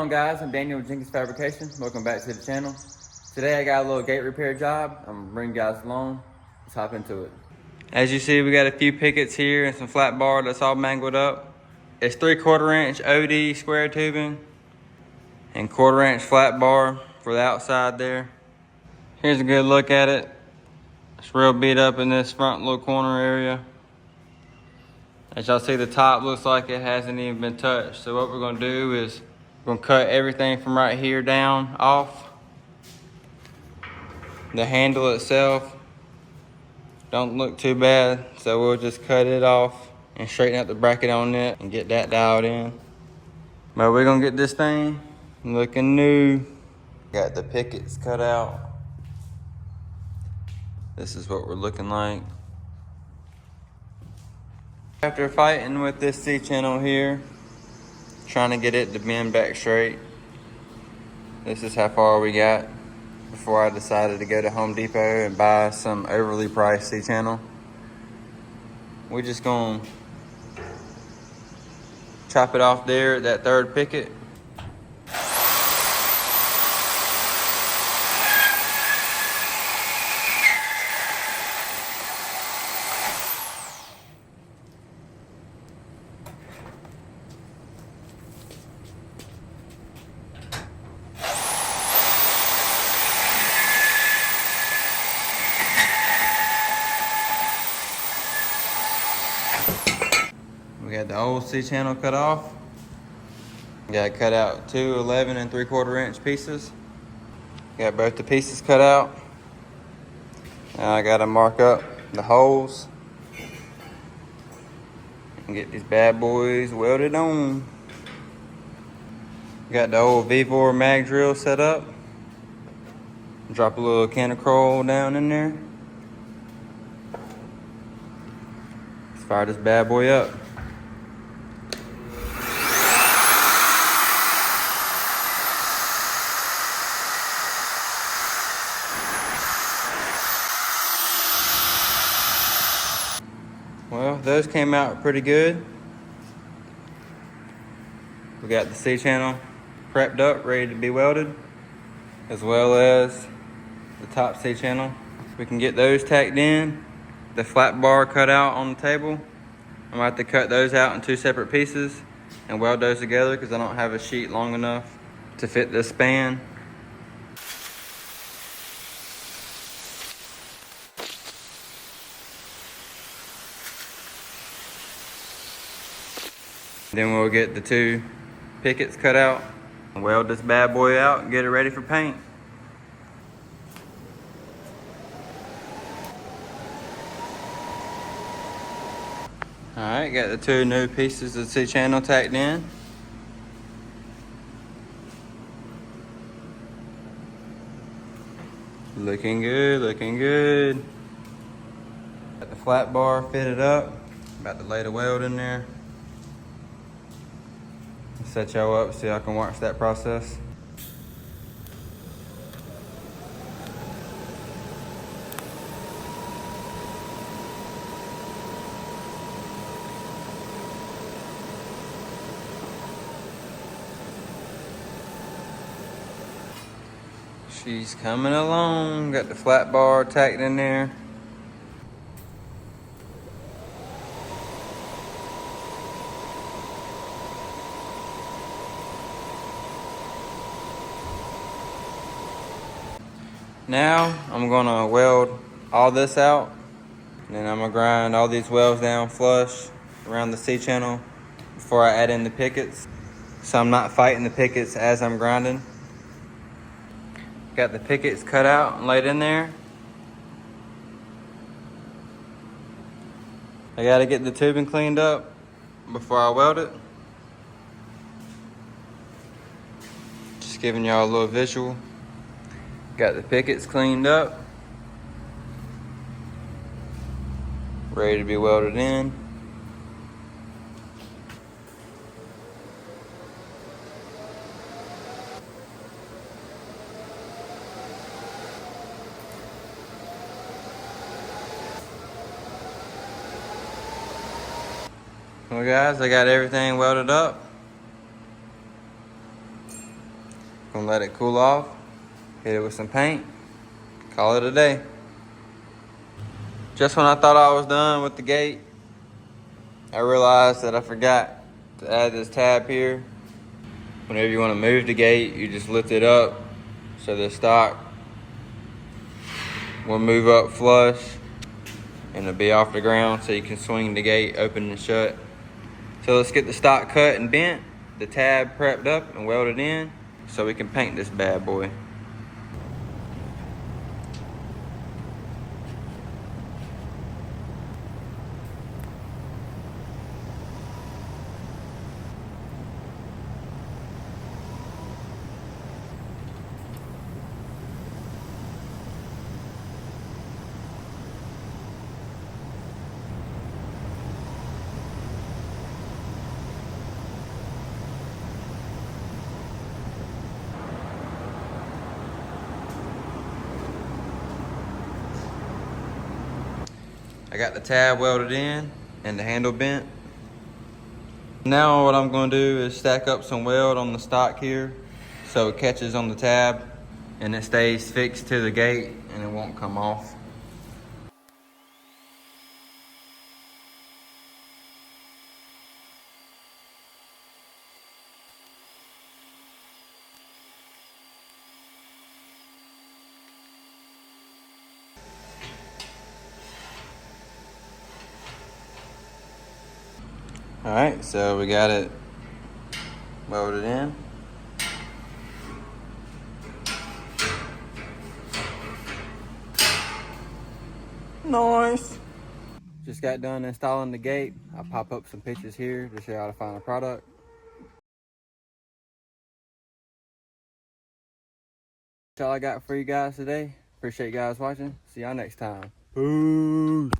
on, guys? I'm Daniel with Jenkins Fabrication. Welcome back to the channel. Today I got a little gate repair job. I'm gonna bring you guys along. Let's hop into it. As you see, we got a few pickets here and some flat bar that's all mangled up. It's 3/4 inch OD square tubing and 1/4 inch flat bar for the outside there. Here's a good look at it. It's real beat up in this front little corner area. As y'all see, the top looks like it hasn't even been touched. So what we're gonna do is we're gonna cut everything from right here down off. The handle itself don't look too bad, so we'll just cut it off and straighten out the bracket on it and get that dialed in. But we're gonna get this thing looking new. Got the pickets cut out. This is what we're looking like. After fighting with this C-channel here, trying to get it to bend back straight, this is how far we got before I decided to go to Home Depot and buy some overly priced C-channel. We're just gonna chop it off there at that third picket. We got the old C-channel cut off. Got cut out two 11 and 3/4 inch pieces. Got both the pieces cut out. Now I gotta mark up the holes and get these bad boys welded on. Got the old V4 mag drill set up. Drop a little can of coal down in there. Let's fire this bad boy up. Well, those came out pretty good. We got the C-channel prepped up, ready to be welded, as well as the top C-channel. We can get those tacked in. The flat bar cut out on the table. I'm gonna have to cut those out in two separate pieces and weld those together because I don't have a sheet long enough to fit this span. Then we'll get the two pickets cut out, weld this bad boy out and get it ready for paint. All right, got the two new pieces of C-channel tacked in. Looking good, looking good. Got the flat bar fitted up. About to lay the weld in there. Set y'all up so y'all can watch that process. She's coming along. Got the flat bar tacked in there. Now I'm gonna weld all this out, and then I'm gonna grind all these welds down flush around the C-channel before I add in the pickets, so I'm not fighting the pickets as I'm grinding. Got the pickets cut out and laid in there. I gotta get the tubing cleaned up before I weld it. Just giving y'all a little visual. Got the pickets cleaned up, ready to be welded in. Well guys, I got everything welded up. gonna let it cool off, hit it with some paint, call it a day. Just when I thought I was done with the gate, I realized that I forgot to add this tab here. Whenever you want to move the gate, you just lift it up so the stock will move up flush and it'll be off the ground so you can swing the gate open and shut. So let's get the stock cut and bent, the tab prepped up and welded in so we can paint this bad boy. I got the tab welded in and the handle bent. Now what I'm gonna do is stack up some weld on the stock here so it catches on the tab and it stays fixed to the gate and it won't come off. All right, so we got it welded in. Nice. Just got done installing the gate. I'll pop up some pictures here to show you how to find the product. That's all I got for you guys today. Appreciate you guys watching. See y'all next time. Peace.